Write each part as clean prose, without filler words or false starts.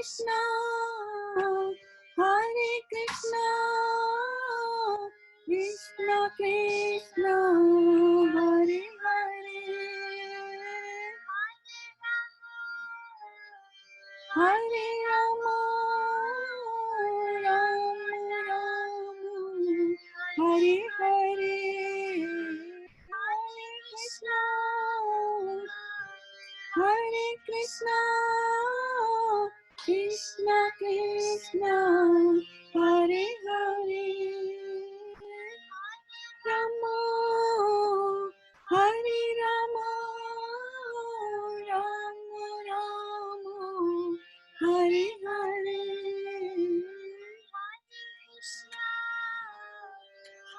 Krishna, Hare Krishna, Krishna Krishna, Hare Hare, Hare Rama, Rama Rama, Hare Hare, Hare Krishna, Hare Krishna, Krishna Krishna, Hare Hare, Rama, Hare Rama, Rama Rama, Hare Hare,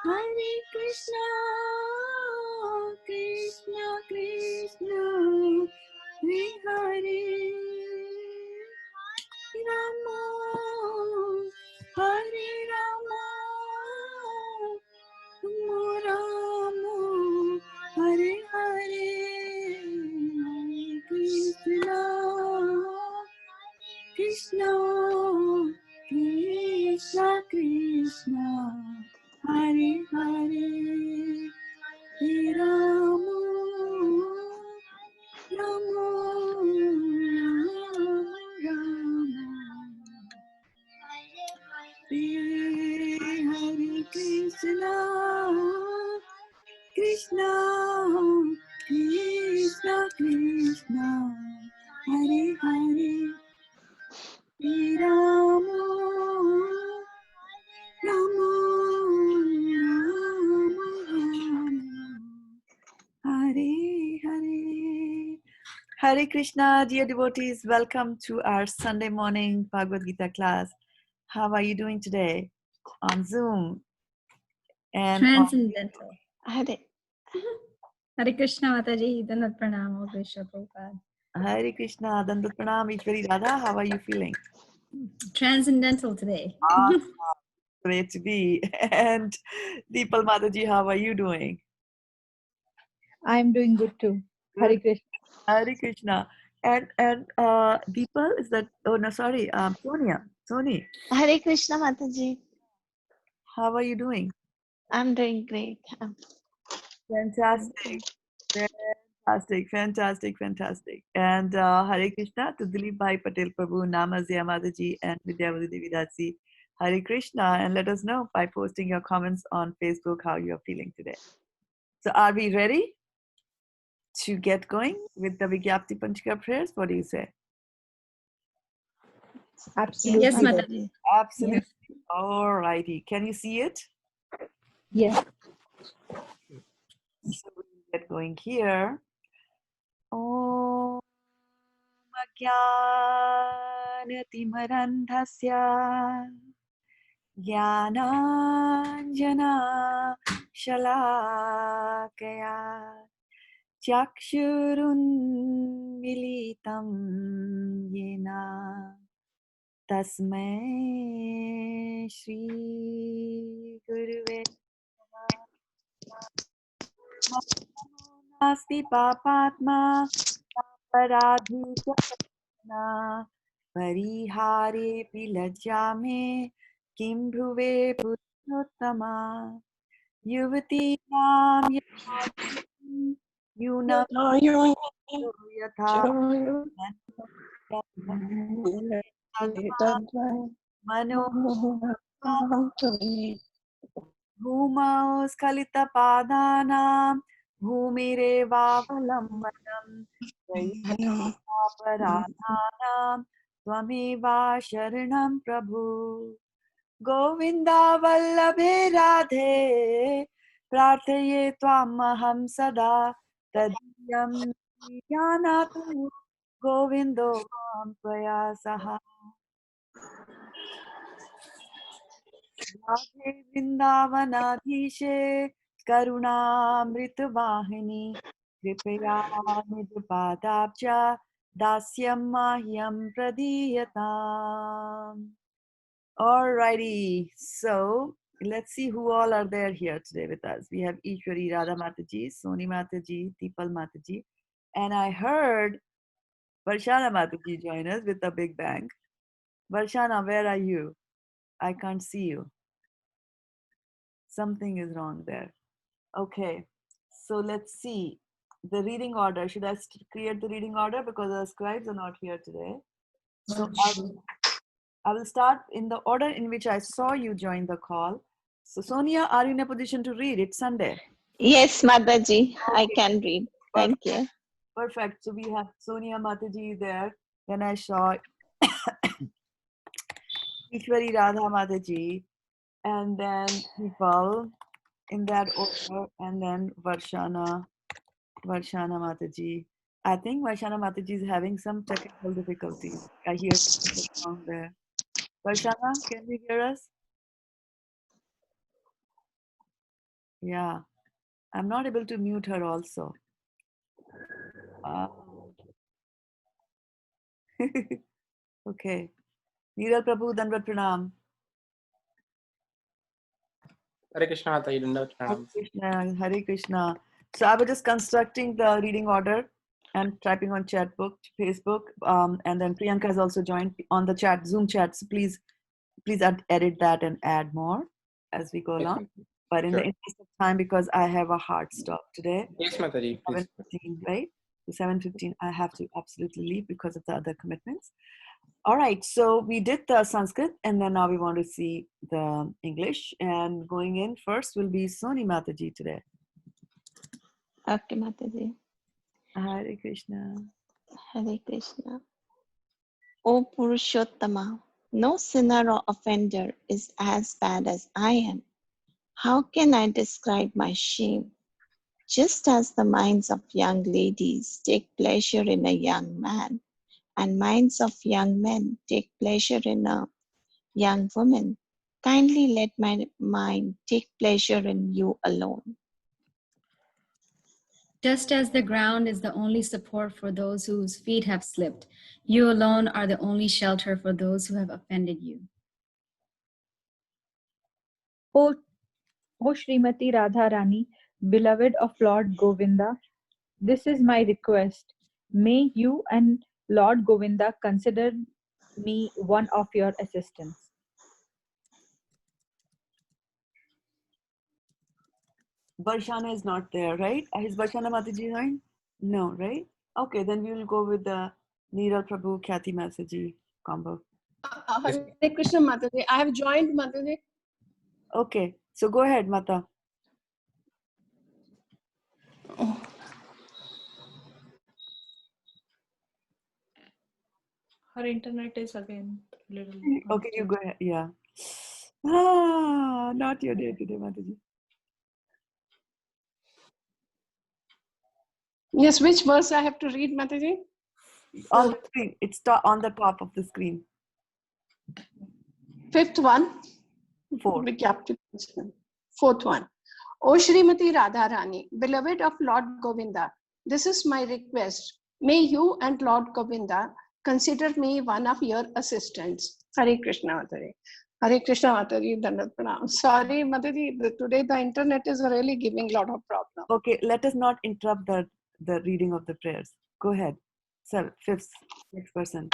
Hare Krishna, Krishna Krishna, Hare Hare, Rama, Hare Rama, Rama, Hare Hare, Krishna, Krishna, Krishna Krishna, Hare Hare, Rama, Rama, Rama, Hare Krishna, Krishna, Krishna Krishna, Hare Hare, Rama, Rama, Rama, Hare Hare. Hare Krishna, dear devotees, welcome to our Sunday morning Bhagavad-gita class. How are you doing today on Zoom? And Transcendental. Hare Hare Krishna Mataji, Dandat Pranam, Krishna Prabhupada. Hare Krishna, Dandat Pranam, Ishwari Radha, how are you feeling? Transcendental today. Great to be. And Deepal Mataji, how are you doing? I'm doing good too. Hare Krishna. Hare Krishna. And Deepal, is that, oh no, sorry, Sonia, Soni, Hare Krishna Mataji. how are you doing? I'm doing great. Fantastic. Fantastic. And Hare Krishna to Dilip Bhai Patel Prabhu, Namazya Mataji, and Shraddha-devi Dasi. Hare Krishna, and let us know by posting your comments on Facebook how you're feeling today. So are we ready to get going with the Vigyapti Panchika prayers? What do you say? Absolutely. Yes, Mataji. Absolutely. All righty. Can you see it? Yes. So we'll get going here. Om Ajnanatimarandhasya Jnananjana Shalakaya Chakshurunmilitam Yena Tasmai Shri Guruve Nasti Papatma Paradhikana Parihare Pilajame Kim Bhuve Puruttama Yuvati Nam Yunam Yatha Mano Bhumau Skalita Padanam Bhumirevavalambanam Paradhanam Tvameva Sharanam Prabhu Govinda Vallabhe Radhe Prarthaye Tvamaham Sada Tadiyam Jnanatu Govindo Mam Prayasaha Radhe Vrindavanadhishe Karunamritavahini Kripaya Nidpadabja Dasyam Mahyam Pradiyatam. Alrighty, so let's see who all are there here today with us. We have Ishwari Radha Mataji, Soni Mataji, Deepal Mataji, and I heard Varshana Mataji join us with a big bang. Varshana, where are you? I can't see you. Something is wrong there. Okay, so let's see. The reading order. Should I create the reading order because the scribes are not here today? So I will start in the order in which I saw you join the call. So Sonia, are you in a position to read? It's Sunday. Yes, Mataji, I Okay, can read. perfect. Thank you. Perfect. So we have Sonia Mataji there. Then I saw Ishwari Radha Mataji, and then people in that order, and then Varshana Mataji. I think Varshana Mataji is having some technical difficulties. I hear some sound there. Varshana, can you hear us? Yeah, I'm not able to mute her also. Okay. Neeral Prabhu, Danvat Pranam. Hare Krishna, Mataji, Dandavat Hare Pranam. Krishna, Hare Krishna. So I was just constructing the reading order and typing on chat book, Facebook, and then Priyanka has also joined on the chat, Zoom chat. So please edit that and add more as we go Yes, along. Mataji. But in the Sure. interest of time, because I have a hard stop today, Yes, Mataji, please. 7:15, right? So 7:15, I have to absolutely leave because of the other commitments. All right, so we did the Sanskrit, and then now we want to see the English. And going in first will be Soni Mataji today. Okay, Mataji. Hare Krishna. Hare Krishna. O Purushottama, no sinner or offender is as bad as I am. How can I describe my shame? Just as the minds of young ladies take pleasure in a young man, and minds of young men take pleasure in a young woman, kindly let my mind take pleasure in you alone. Just as the ground is the only support for those whose feet have slipped, you alone are the only shelter for those who have offended you. O Srimati Radharani, beloved of Lord Govinda, this is my request. May you and Lord Govinda consider me one of your assistants. Varshana is not there, right? Is Varshana Mataji joined? No, right? Okay, then we will go with the Neeral Prabhu, Khyati Mataji combo. Yes. Hare Krishna Mataji. I have joined Mataji. Okay, so go ahead, Mata. Her internet is again little Okay, you unstable. go ahead. Yeah. Ah, not your day today, Mataji. Yes, which verse I have to read, Mataji? On the screen, it's on the top of the screen. Fifth one. 4. We kept it. Fourth one. O Srimati Radharani, beloved of Lord Govinda, this is my request. May you and Lord Govinda consider me one of your assistants. Hare Krishna Mataji. Hare Krishna Mataji, Dandavat Pranam. Sorry Mataji, today the internet is really giving a lot of problem. Okay, let us not interrupt the reading of the prayers. Go ahead. Sir, next person.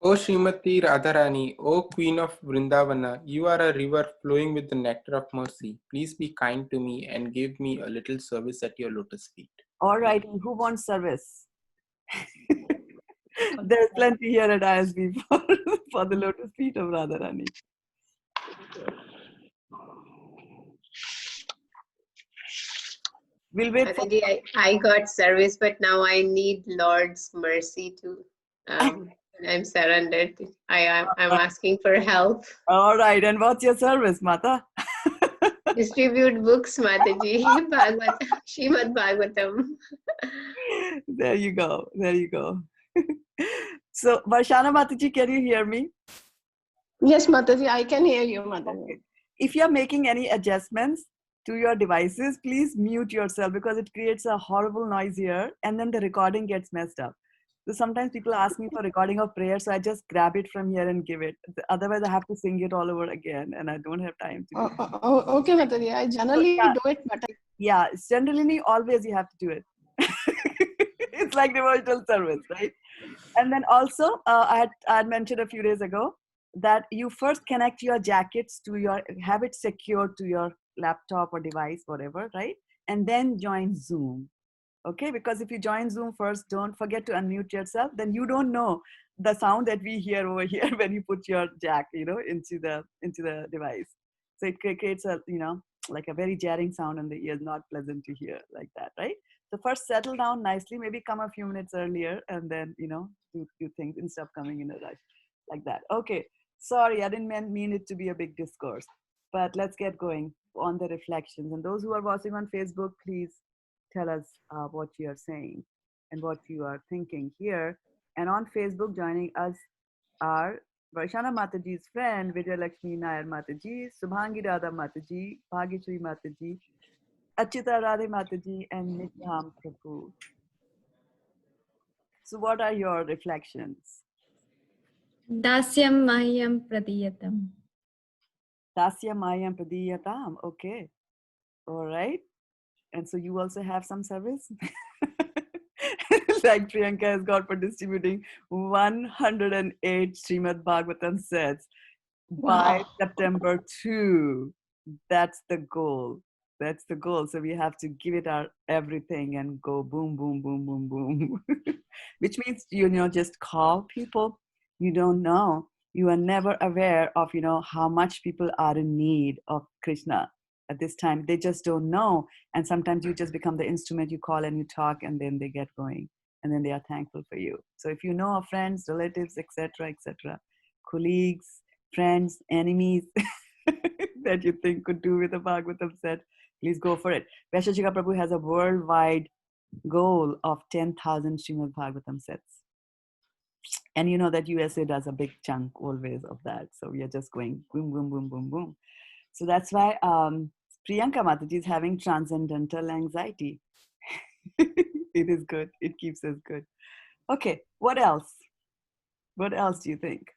O Srimati Radharani, O Queen of Vrindavana, you are a river flowing with the nectar of mercy. Please be kind to me and give me a little service at your lotus feet. All right, who wants service? There's plenty here at ISB for the lotus feet of Radharani. We'll wait for Mataji, I got service, but now I need Lord's mercy too. I'm surrendered. I'm asking for help. All right, and what's your service, Mata? Distribute books, Mataji. Srimad Bhagavatam. There you go. There you go. So, Varshana Mataji, can you hear me? Yes, Mataji, I can hear you, Mataji. Okay. If you're making any adjustments to your devices, please mute yourself because it creates a horrible noise here and then the recording gets messed up. So sometimes people ask me for recording of prayer, so I just grab it from here and give it. Otherwise, I have to sing it all over again and I don't have time to do it. Okay, Mataji, I generally do it, but Yeah, it's generally always you have to do it. It's like devotional service, right? And then also, I had mentioned a few days ago that you first connect your jackets to have it secured to your laptop or device, whatever, right? And then join Zoom. Okay, because if you join Zoom first, don't forget to unmute yourself. Then you don't know the sound that we hear over here when you put your jack, into the device. So it creates a, like a very jarring sound in the ears, not pleasant to hear like that, right? So first settle down nicely, maybe come a few minutes earlier, and then do things instead of coming in a rush like that. Okay, sorry, I didn't mean it to be a big discourse, but let's get going on the reflections. And those who are watching on Facebook, please tell us what you are saying and what you are thinking here. And on Facebook, joining us are Vaishana Mataji's friend, Vijay Lakshmi Nair Mataji, Subhangi Radha Mataji, Bhagishri Mataji, Achita Radhe Mataji, and Nityam Prabhu. So what are your reflections? Dasyam Mahyam Pradiyatam. Dasya Mayam Pradiyatam. Okay. All right. And so you also have some service? Like Priyanka has got for distributing 108 Srimad Bhagavatam sets by Wow. September 2. That's the goal. That's the goal. So we have to give it our everything and go boom, boom, boom, boom, boom. Which means, just call people you don't know. You are never aware of, how much people are in need of Krishna at this time. They just don't know. And sometimes you just become the instrument. You call and you talk, and then they get going. And then they are thankful for you. So if you know of friends, relatives, etc., colleagues, friends, enemies that you think could do with a Bhagavatam set, please go for it. Vaishashika Prabhu has a worldwide goal of 10,000 Srimad Bhagavatam sets. And you know that USA does a big chunk always of that. So we are just going boom, boom, boom, boom, boom. So that's why Priyanka Mataji is having transcendental anxiety. It is good. It keeps us good. Okay, what else? What else do you think?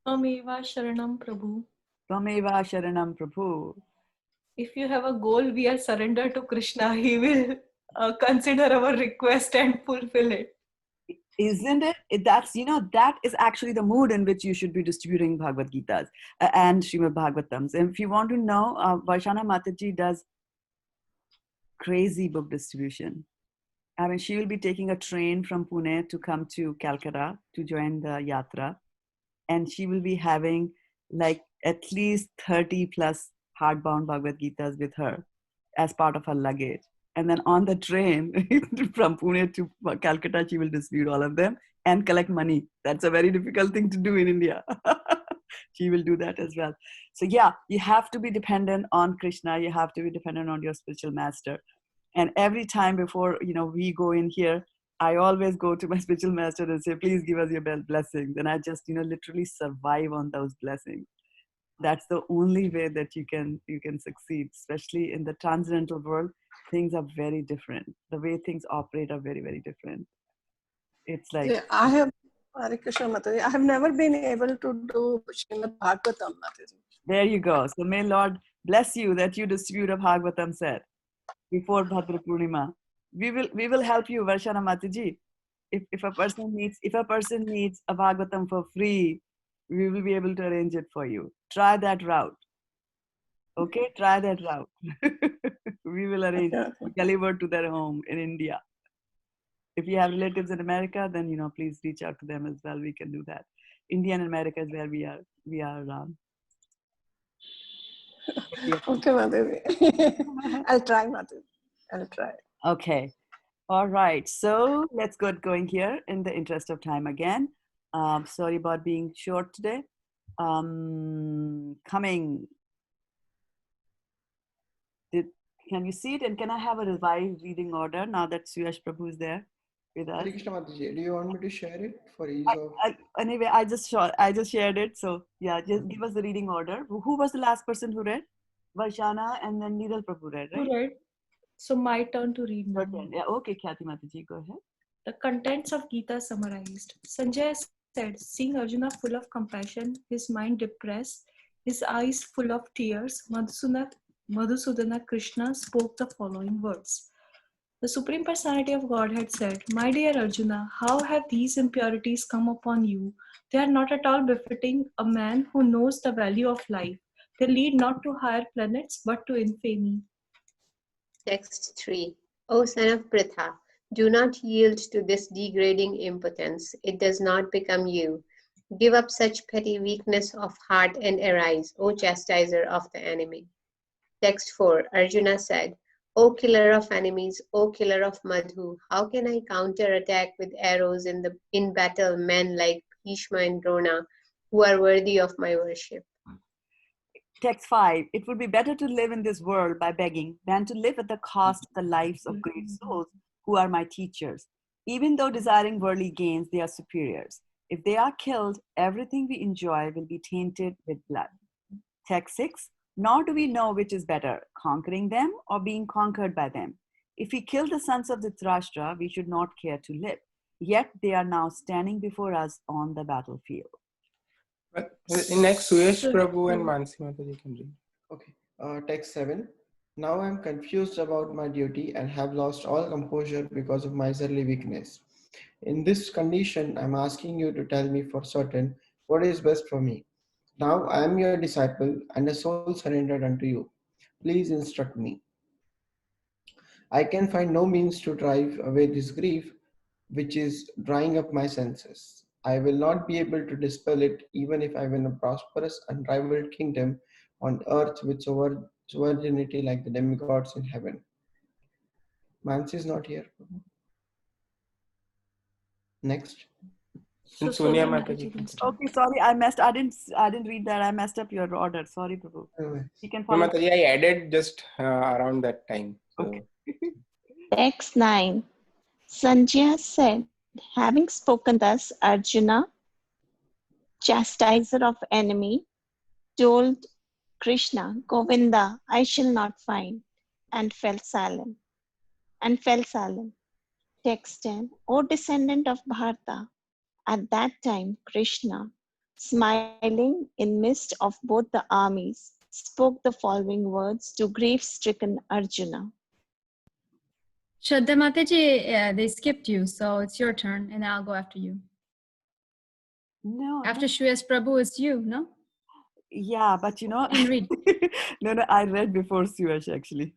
Ameva Sharanam Prabhu. Tvameva Sharanam Prabhu. If you have a goal, we are surrendered to Krishna. He will consider our request and fulfill it. Isn't it? That is actually the mood in which you should be distributing Bhagavad-gitas and Srimad Bhagavatams. And if you want to know, Vaishana Mataji does crazy book distribution. I mean, she will be taking a train from Pune to come to Calcutta to join the Yatra. And she will be having like at least 30 plus hardbound Bhagavad-gitas with her as part of her luggage. And then on the train from Pune to Calcutta, she will distribute all of them and collect money. That's a very difficult thing to do in India. She will do that as well. So yeah, you have to be dependent on Krishna. You have to be dependent on your spiritual master. And every time before, we go in here, I always go to my spiritual master and say, please give us your blessings. And I just, literally survive on those blessings. That's the only way that you can succeed, especially in the transcendental world. Things are very different. The way things operate are very, very different. It's like, Yeah, Hare Krishna Mataji, I have never been able to do Srimad Bhagavatam Mataji. there you go. So may Lord bless you that you distribute a Bhagavatam set before Bhadra Purnima. We will help you, Varshana Mataji. If a person needs a Bhagavatam for free, we will be able to arrange it for you. Try that route. Okay, try that route. We will arrange delivered to their home in India. If you have relatives in America, then please reach out to them as well. We can do that. India and America is where we are. Okay, Mataji. I'll try, Mataji. I'll try. Okay. All right. So let's get going here in the interest of time again. Sorry about being short today. Coming. Can you see it? And can I have a revised reading order now that Suyash Prabhu is there with us? Hare Krishna Mataji, do you want me to share it for ease of? Anyway, I just shared it. So yeah, just give us the reading order. Who was the last person who read? Vaishana and then Neeral Prabhu read, right? Right. So my turn to read now. Okay. Yeah, okay, Khyati Mataji, go ahead. The contents of Gita summarized. Sanjay said, seeing Arjuna full of compassion, his mind depressed, his eyes full of tears, Madhusudana Krishna spoke the following words. The Supreme Personality of Godhead said, "My dear Arjuna, how have these impurities come upon you? They are not at all befitting a man who knows the value of life. They lead not to higher planets, but to infamy." Text 3. O son of Pritha, do not yield to this degrading impotence. It does not become you. Give up such petty weakness of heart and arise, O chastiser of the enemy. Text 4. Arjuna said, O killer of enemies, O killer of Madhu, how can I counterattack with arrows in battle men like Bhishma and Drona, who are worthy of my worship? Text 5. It would be better to live in this world by begging than to live at the cost of the lives of great souls who are my teachers. Even though desiring worldly gains, they are superiors. If they are killed, everything we enjoy will be tainted with blood. Text 6. Nor do we know which is better, conquering them or being conquered by them. If we kill the sons of Dhritarashtra, we should not care to live. Yet they are now standing before us on the battlefield. But in next, Suyesh Prabhu and Mansi Mataji can read. Okay. Text 7. Now I am confused about my duty and have lost all composure because of miserly weakness. In this condition, I am asking you to tell me for certain what is best for me. Now I am your disciple and a soul surrendered unto you. Please instruct me. I can find no means to drive away this grief, which is drying up my senses. I will not be able to dispel it even if I win a prosperous, unrivaled kingdom on earth with sovereignty like the demigods in heaven. Mansi is not here. Next. And Sonia Mataji can continue. Okay, sorry, I didn't read that. I messed up your order. Sorry, Prabhu. You can No, follow. Mataji, I added just around that time. So. Okay. Text 9. Sanjaya said, having spoken thus, Arjuna, chastiser of enemy, told Krishna, Govinda, I shall not find, and fell silent. Text 10. O descendant of Bharata, at that time Krishna, smiling in midst of both the armies, spoke the following words to grief-stricken Arjuna. Shraddha Mataji, they skipped you, so it's your turn, and I'll go after you. No. After Shreyas Prabhu, it's you, no? Yeah, but you know. And read. No, I read before Suyash actually.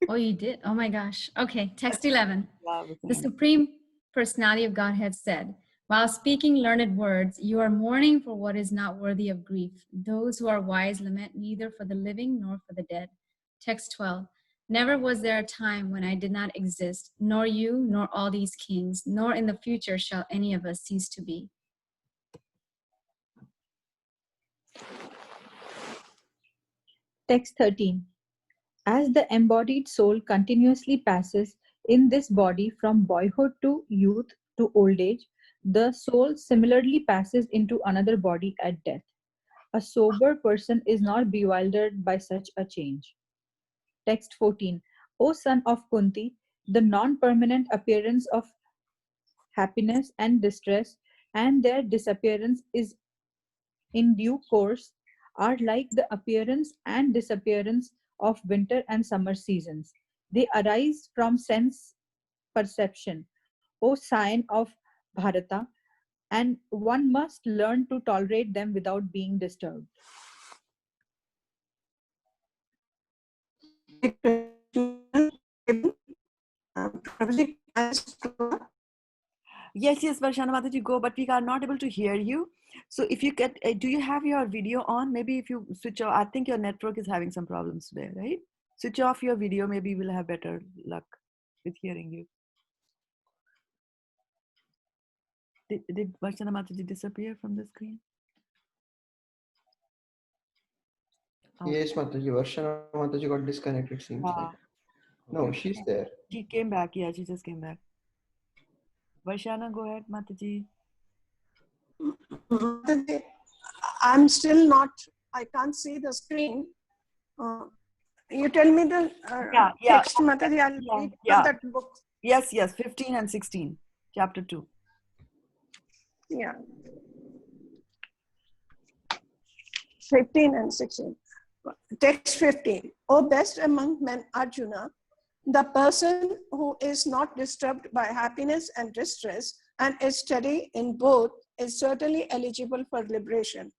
Oh, you did? Oh my gosh. Okay, text 11. Yeah, The Supreme Personality of Godhead said, while speaking learned words, you are mourning for what is not worthy of grief. Those who are wise lament neither for the living nor for the dead. Text 12. Never was there a time when I did not exist, nor you, nor all these kings, nor in the future shall any of us cease to be. Text 13. As the embodied soul continuously passes in this body from boyhood to youth to old age, the soul similarly passes into another body at death. A sober person is not bewildered by such a change. Text 14. O son of Kunti, the non-permanent appearance of happiness and distress and their disappearance is in due course are like the appearance and disappearance of winter and summer seasons. They arise from sense perception, O sign of Bharata, and one must learn to tolerate them without being disturbed. Yes, Varshana Mataji, go, but we are not able to hear you. So if you get, do you have your video on? Maybe if you switch off, I think your network is having some problems today, right? Switch off your video, maybe we'll have better luck with hearing you. Did Varshana Mataji disappear from the screen? Yes, Mataji. Varshana Mataji got disconnected, seems like. No, she's there. She came back. Yeah, she just came back. Varshana, go ahead, Mataji. I'm still not, I can't see the screen. You tell me the text, Mataji, I'll read from that book. Yes, 15 and 16, chapter 2. Yeah. 15 and 16. Text 15. O best among men, Arjuna, The person who is not disturbed by happiness and distress and is steady in both is certainly eligible for liberation.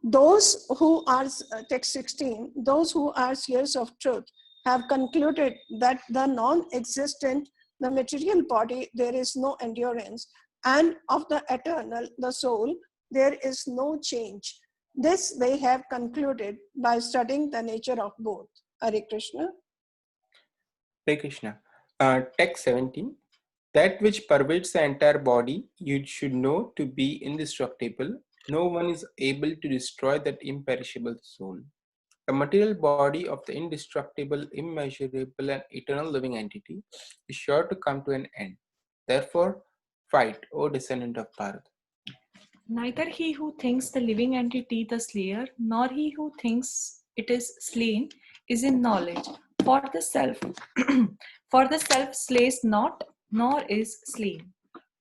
Those who are, text 16, those who are seers of truth have concluded that the non-existent, the material body, there is no endurance, and of the eternal, the soul, there is no change. This they have concluded by studying the nature of both. Hare Krishna. Hare Krishna. Text 17. That which pervades the entire body, you should know to be indestructible. No one is able to destroy that imperishable soul. The material body of the indestructible, immeasurable, and eternal living entity is sure to come to an end. Therefore, fight, O descendant of Bharat. Neither he who thinks the living entity the slayer, nor he who thinks it is slain, is in knowledge. For the self, for the self slays not, nor is slain.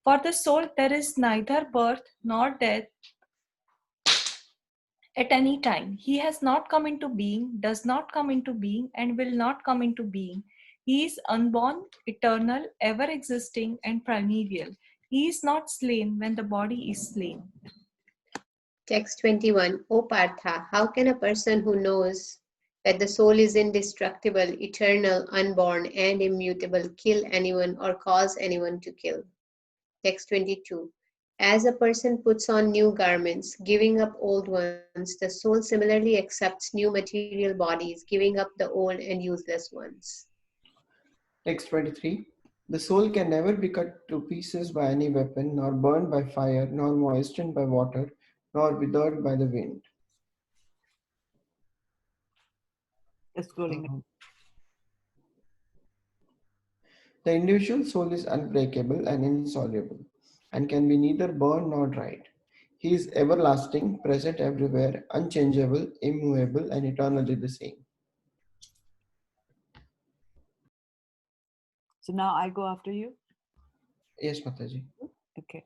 For the soul there is neither birth nor death at any time. He has not come into being, does not come into being, and will not come into being. He is unborn, eternal, ever existing, and primeval. He is not slain when the body is slain. Text 21. O Partha, how can a person who knows that the soul is indestructible, eternal, unborn, and immutable kill anyone or cause anyone to kill? Text 22. As a person puts on new garments, giving up old ones, the soul similarly accepts new material bodies, giving up the old and useless ones. Text 23. The soul can never be cut to pieces by any weapon, nor burned by fire, nor moistened by water, nor withered by the wind. Just scrolling down. The individual soul is unbreakable and insoluble, and can be neither burned nor dried. He is everlasting, present everywhere, unchangeable, immovable, and eternally the same. So now I go after you. Yes, Mataji. Okay.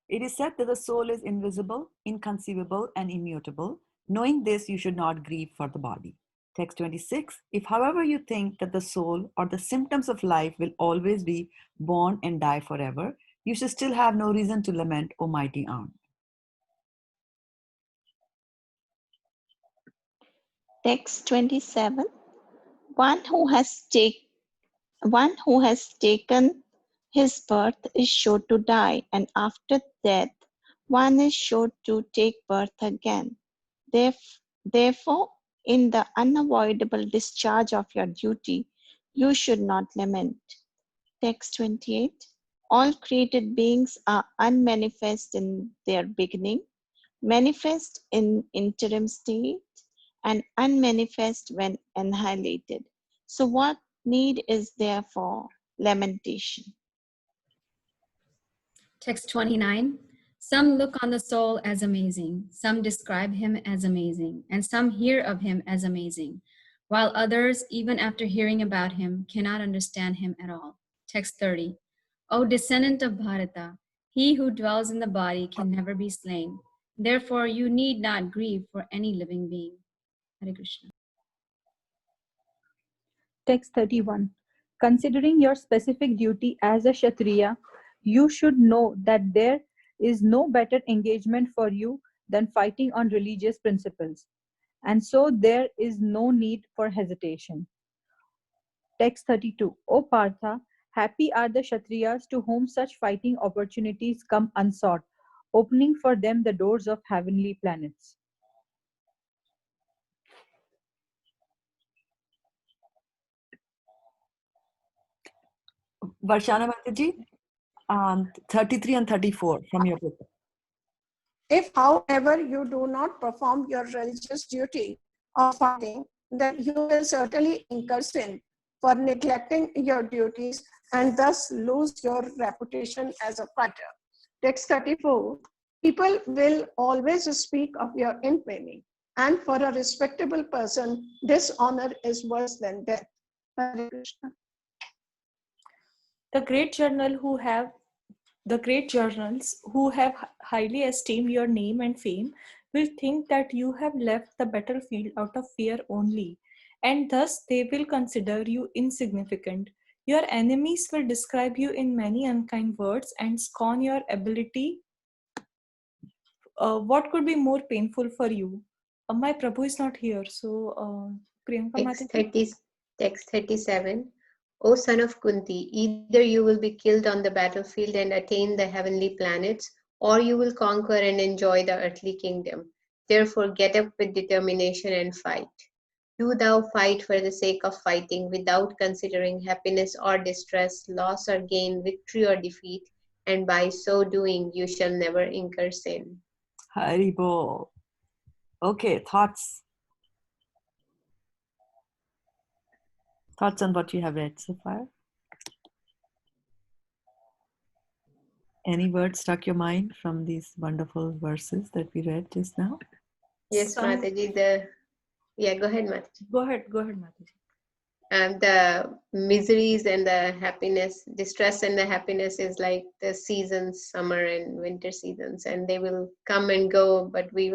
It is said that the soul is invisible, inconceivable, and immutable. Knowing this, you should not grieve for the body. Text 26. If, however, you think that the soul or the symptoms of life will always be born and die forever, you should still have no reason to lament, O mighty aunt. Text 27. One who has taken his birth is sure to die, and after death, one is sure to take birth again. Therefore, in the unavoidable discharge of your duty, you should not lament. Text 28. All created beings are unmanifest in their beginning, manifest in interim state, and unmanifest when annihilated. So what need is there for lamentation? Text 29. Some look on the soul as amazing, some describe him as amazing, and some hear of him as amazing, while others, even after hearing about him, cannot understand him at all. Text 30. O descendant of Bharata, he who dwells in the body can never be slain. Therefore, you need not grieve for any living being. Hare Krishna. Text 31. Considering your specific duty as a Kshatriya, you should know that there is no better engagement for you than fighting on religious principles, and so there is no need for hesitation. Text 32. O Partha, happy are the Kshatriyas to whom such fighting opportunities come unsought, opening for them the doors of heavenly planets. Varshana Mataji, 33 and 34 from your book. If, however, you do not perform your religious duty of fighting, then you will certainly incur sin for neglecting your duties and thus lose your reputation as a fighter. Text 34. People will always speak of your infamy, and for a respectable person, dishonor is worse than death. Hare Krishna. The great journals who have highly esteemed your name and fame will think that you have left the battlefield out of fear only, and thus they will consider you insignificant. Your enemies will describe you in many unkind words and scorn your ability. What could be more painful for you? My Prabhu is not here, so Priyanka Text Mataji. 30, text 37. O son of Kunti, either you will be killed on the battlefield and attain the heavenly planets, or you will conquer and enjoy the earthly kingdom. Therefore, get up with determination and fight. Do thou fight for the sake of fighting, without considering happiness or distress, loss or gain, victory or defeat, and by so doing you shall never incur sin. Hari Bol. Okay, thoughts on what you have read so far? Any words struck your mind from these wonderful verses that we read just now? Yes, Mataji, go ahead, Mataji. Go ahead, Mataji. The miseries and the happiness, distress and the happiness is like the seasons, summer and winter seasons, and they will come and go, but we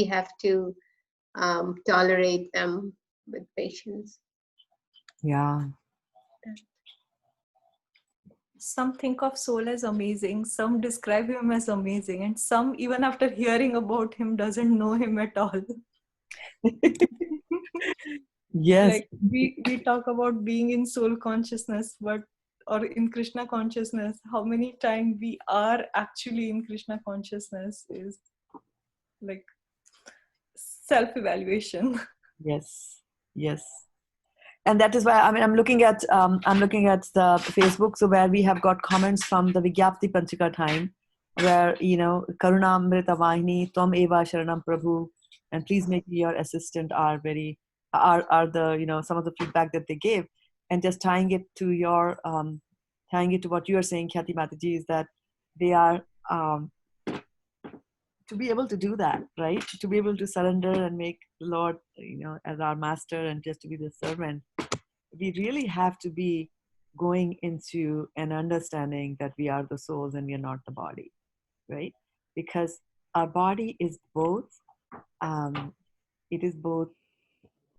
have to tolerate them with patience. Yeah. Some think of soul as amazing, some describe him as amazing, and some, even after hearing about him, doesn't know him at all. Yes. Like we talk about being in soul consciousness, or in Krishna consciousness. How many times we are actually in Krishna consciousness is like self-evaluation. Yes. And that is why I'm looking at the Facebook, so where we have got comments from the Vigyapti Panchika time, where Karunamrita Vahini Tvam Eva Sharanam Prabhu, and please make me your assistant are the some of the feedback that they gave, and just tying it to what you are saying, Khyati Mataji, is that they are to be able to do that, right? To be able to surrender and make the Lord, as our master, and just to be the servant. We really have to be going into an understanding that we are the souls and we are not the body, right? Because our body is both,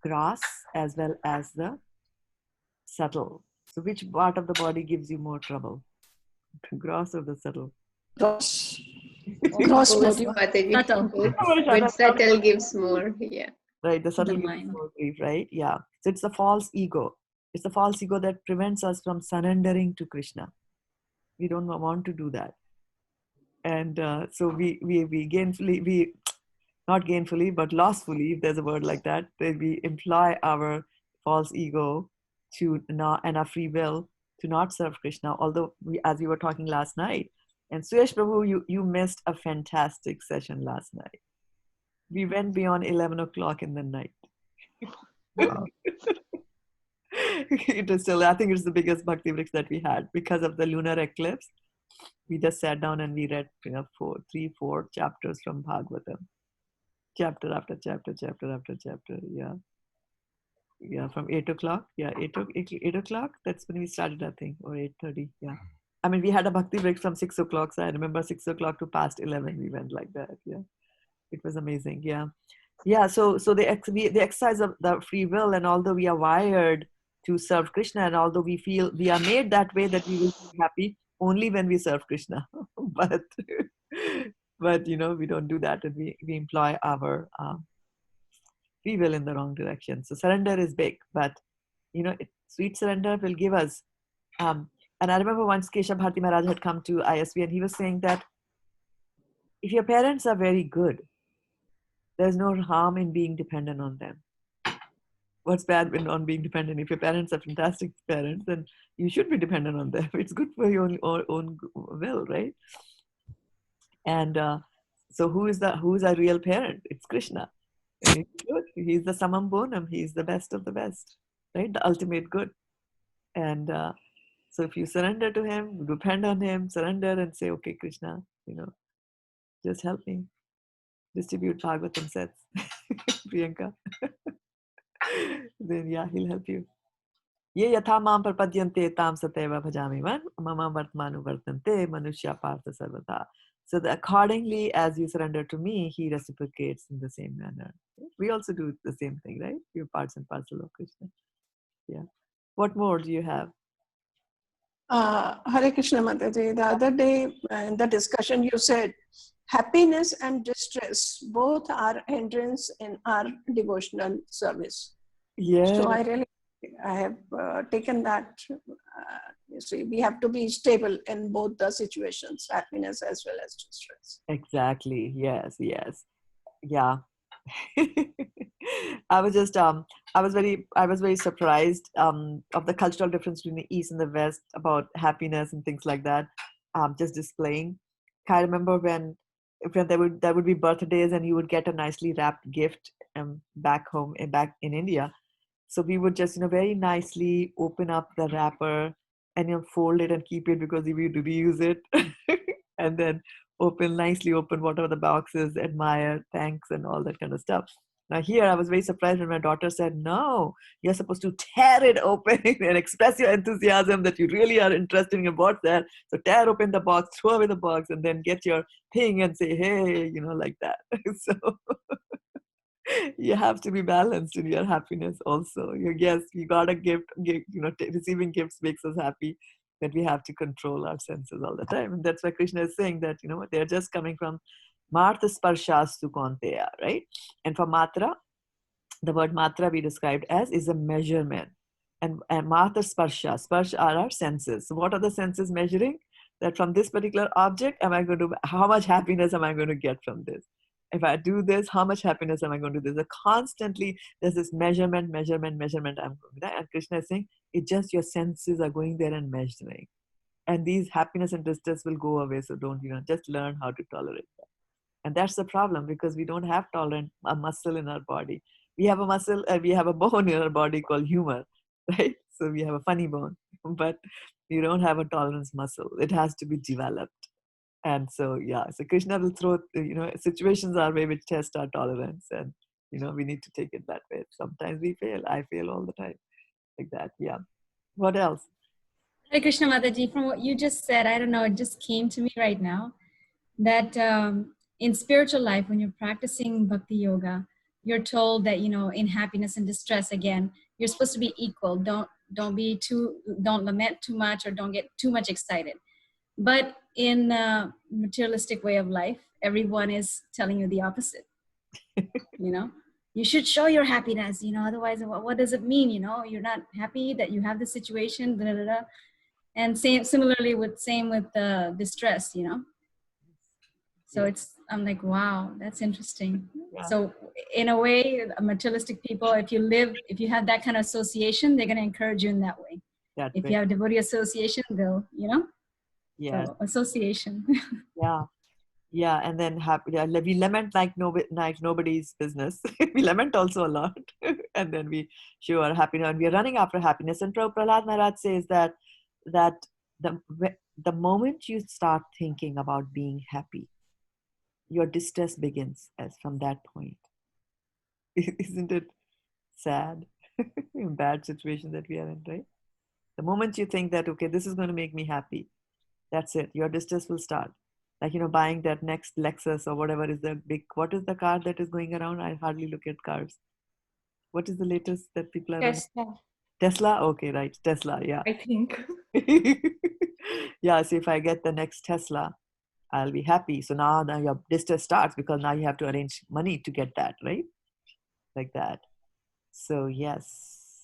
gross as well as the subtle. So which part of the body gives you more trouble? Gross or the subtle? Gross. Gross Mataji. Mataji. But subtle gives more, yeah. Right, the subtle The gives mind. more grief, right? Yeah. So it's the false ego. It's the false ego that prevents us from surrendering to Krishna. We don't want to do that. And so we not gainfully, but lossfully, if there's a word like that, we employ our false ego and our free will to not serve Krishna. Although, as we were talking last night, and Suyesh Prabhu, you missed a fantastic session last night. We went beyond 11 o'clock in the night. Wow. It is still, I think it's the biggest Bhakti Vrix that we had because of the lunar eclipse. We just sat down and we read 3-4 chapters from Bhagavatam. Chapter after chapter. Yeah, from 8 o'clock. Yeah, 8 o'clock. That's when we started, I think, or 8:30. Yeah. I mean, we had a Bhakti break from 6 o'clock. So I remember 6 o'clock to past 11. We went like that. Yeah. It was amazing. Yeah. Yeah. So the exercise of the free will, and although we are wired to serve Krishna, and although we feel we are made that way, that we will be happy only when we serve Krishna. but we don't do that, and we employ our free will in the wrong direction. So surrender is big, but sweet surrender will give us. And I remember once Keshav Bharati Maharaj had come to ISV, and he was saying that if your parents are very good, there's no harm in being dependent on them. What's bad on being dependent? If your parents are fantastic parents, then you should be dependent on them. It's good for your own will, right? And so who's our real parent? It's Krishna. He's good. He's the Samam Bonam. He's the best of the best, right? The ultimate good. And so if you surrender to him, depend on him, surrender and say, okay, Krishna, just help me. Distribute Bhagavatam sets, Priyanka. Then yeah, he'll help you. Ye yatha mam prapadyante tam sateva bhajami man mama vartmanu vartante manushya partha sarvata. So that accordingly, as you surrender to me, he reciprocates in the same manner. We also do the same thing, right? We're parts and parcel of Krishna. Yeah. What more do you have? Hare Krishna Mataji, the other day in the discussion you said happiness and distress both are hindrance in our devotional service. Yeah. So I have taken that. You see, we have to be stable in both the situations, happiness as well as distress. Exactly. Yes. Yes. Yeah. I was just I was very surprised of the cultural difference between the East and the West about happiness and things like that. Just displaying. I remember when there would be birthdays and you would get a nicely wrapped gift back home back in India. So we would just very nicely open up the wrapper and fold it and keep it because we would reuse it, and then nicely open whatever the box is, admire, thanks, and all that kind of stuff. Now here, I was very surprised when my daughter said, "No, you're supposed to tear it open and express your enthusiasm that you really are interested in what's there. So tear open the box, throw away the box, and then get your thing and say, hey, like that." So you have to be balanced in your happiness also. Yes, you got a gift, receiving gifts makes us happy, but we have to control our senses all the time. And that's why Krishna is saying that, they're just coming from Martha Sparshas Konteya, right? And for Matra, the word Matra we described as is a measurement. And Martha Sparsha are our senses. So what are the senses measuring? That from this particular object, how much happiness am I going to get from this? If I do this, how much happiness am I going to do this? Constantly, there's this measurement. I'm going to that. And Krishna is saying, it's just your senses are going there and measuring. And these happiness and distress will go away. So don't, just learn how to tolerate that. And that's the problem, because we don't have a muscle in our body. We have a muscle, we have a bone in our body called humor, right? So we have a funny bone, but you don't have a tolerance muscle. It has to be developed. And so, so Krishna will throw, situations our way which test our tolerance, and, we need to take it that way. Sometimes we fail. I fail all the time like that. Yeah. What else? Hare Krishna Mataji, from what you just said, I don't know, it just came to me right now that in spiritual life, when you're practicing bhakti yoga, you're told that, in happiness and distress, again, you're supposed to be equal. Don't lament too much, or don't get too much excited. But in the materialistic way of life, everyone is telling you the opposite. You should show your happiness, otherwise what does it mean? You're not happy that you have this situation, blah, blah, blah. And similarly with distress, So I'm like, wow, that's interesting. Yeah. So in a way, materialistic people, if you have that kind of association, they're going to encourage you in that way. If you have devotee association, they'll, Yeah. So, association. Yeah. Yeah. And then we lament like nobody's business. We lament also a lot. And then we show our happiness, and we are running after happiness. And Prahlad Maharaj says that the moment you start thinking about being happy, your distress begins as from that point. Isn't it sad? Bad situation that we are in, right? The moment you think that, okay, this is going to make me happy, that's it. Your distress will start. Like, buying that next Lexus or whatever is what is the car that is going around? I hardly look at cars. What is the latest that people are Tesla. Tesla? Okay, right. Tesla, yeah. I think. Yeah, so if I get the next Tesla, I'll be happy. So now your distress starts, because now you have to arrange money to get that, right? Like that. So yes.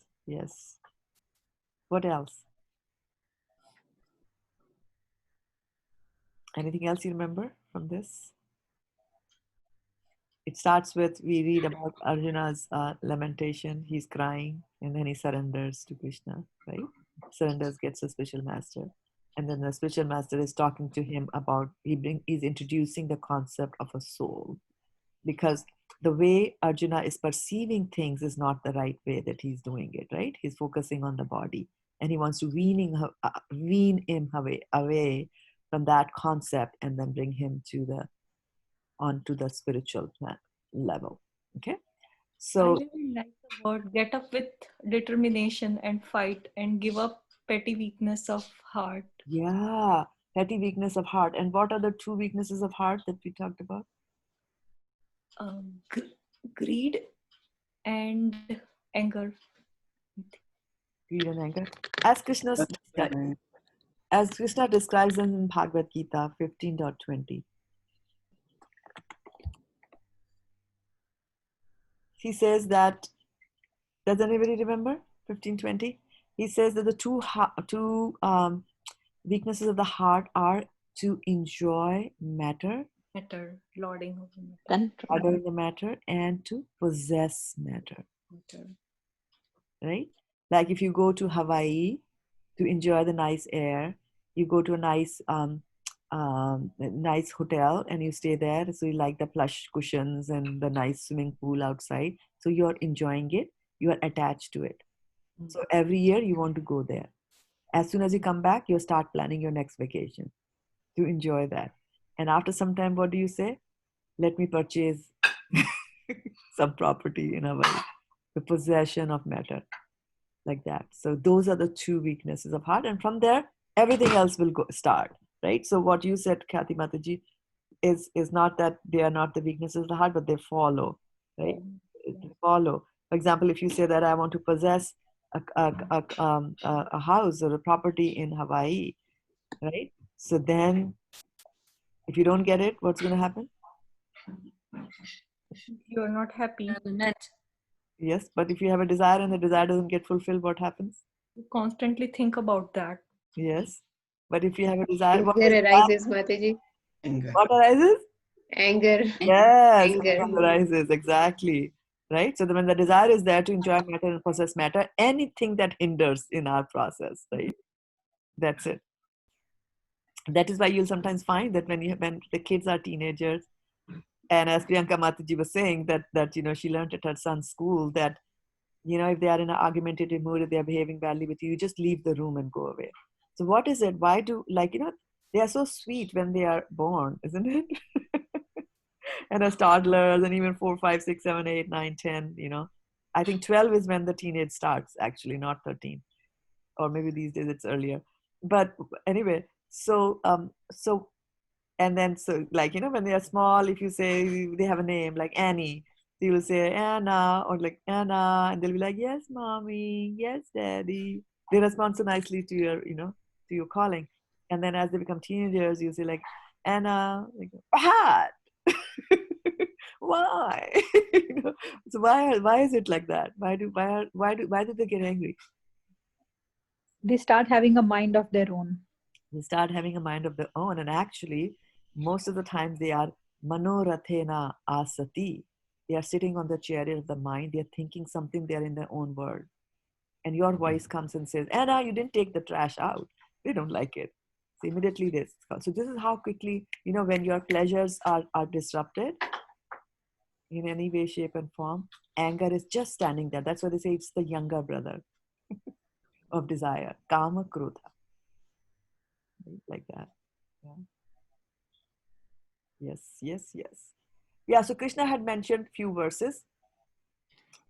What else? Anything else you remember from this? It starts with, we read about Arjuna's lamentation. He's crying, and then he surrenders to Krishna, right? Surrenders, gets a spiritual master. And then the spiritual master is talking to him about, he's introducing the concept of a soul. Because the way Arjuna is perceiving things is not the right way that he's doing it, right? He's focusing on the body, and he wants to wean him away from that concept, and then bring him onto the spiritual level. Okay, so I really like the word get up with determination and fight and give up petty weakness of heart. yeah, Petty weakness of heart. And what are the two weaknesses of heart that we talked about? Greed and anger. Greed and anger. As Krishna describes them in Bhagavad-gita 15.20. He says that, does anybody remember 15:20? He says that the two weaknesses of the heart are to enjoy matter, Lording of the matter. Control. adoring the matter, and to possess matter. Right? Like if you go to Hawaii to enjoy the nice air, you go to a nice nice hotel and you stay there. So you like the plush cushions and the nice swimming pool outside. So you're enjoying it. You are attached to it. So every year you want to go there. As soon as you come back, you start planning your next vacation to enjoy that. And after some time, what do you say? Let me purchase some property in Hawaii. The possession of matter, like that. So those are the two weaknesses of heart. And from there, everything else will start, right? So what you said, Kathy Mataji, is not that they are not the weaknesses of the heart, but they follow, right? They follow. For example, if you say that I want to possess a house or a property in Hawaii, right? So then, if you don't get it, what's going to happen? You are not happy. Yes, but if you have a desire and the desire doesn't get fulfilled, what happens? You constantly think about that. Yes, but if you have a desire, Anger arises, Mataji. Anger. what arises? Anger. Yes, Anger. anger arises, exactly. Right? So when the desire is there to enjoy matter and possess matter, anything that hinders in our process, right? That's it. That is why you'll sometimes find that when the kids are teenagers, and as Priyanka Mataji was saying, that she learned at her son's school that, if they are in an argumentative mood, if they are behaving badly with you, you just leave the room and go away. So what is it? Why do, they are so sweet when they are born, isn't it? And as toddlers, and even 4, 5, 6, 7, 8, 9, 10, I think 12 is when the teenage starts, actually, not 13. Or maybe these days it's earlier. But anyway, so and then when they are small, if you say they have a name like Annie, so you will say Anna, or like Anna, and they'll be like, yes, mommy, yes, daddy. They respond so nicely to your calling. And then as they become teenagers, you say like Anna, like, what? Why? So why is it like that? Why do they get angry? They start having a mind of their own. They start having a mind of their own, and actually most of the times they are manorathena asati. They are sitting on the chariot of the mind. They are thinking something. They are in their own world, and your voice comes and says, Anna, you didn't take the trash out. They don't like it. So immediately so this is how quickly, when your pleasures are disrupted in any way, shape, and form, anger is just standing there. That's why they say it's the younger brother of desire, kama krodha, like that. Yes. Yeah, so Krishna had mentioned few verses,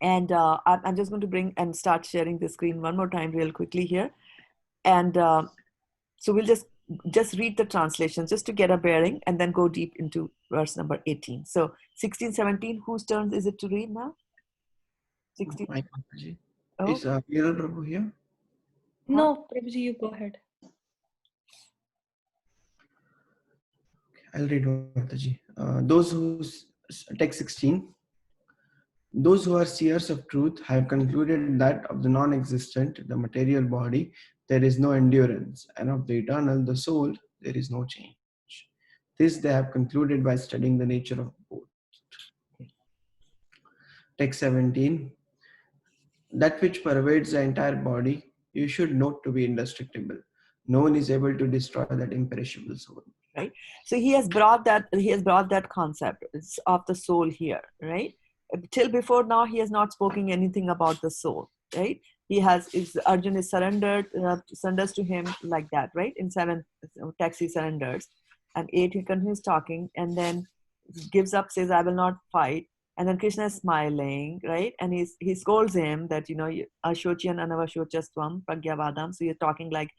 and I'm just going to bring and start sharing the screen one more time real quickly here. And so we'll just read the translations just to get a bearing, and then go deep into verse number 18. So 16, 17, whose turn is it to read now? 16. My Mataji. Oh. Is Viral Prabhu here? No, Prabhuji, you go ahead. I'll read Mataji. Text 16. Those who are seers of truth have concluded that of the non-existent, the material body, there is no endurance, and of the eternal, the soul, there is no change. This they have concluded by studying the nature of both. Text 17. That which pervades the entire body, you should note to be indestructible. No one is able to destroy that imperishable soul. Right. So he has brought that concept of the soul here, right? Till before now, he has not spoken anything about the soul, right? Arjun is surrenders to him like that, right? In 7 text he surrenders, and 8 he continues talking, and then gives up, says, I will not fight. And then Krishna is smiling, right? And he scolds him that, Ashochian anavashochastvam pragyavadam. So you're talking like,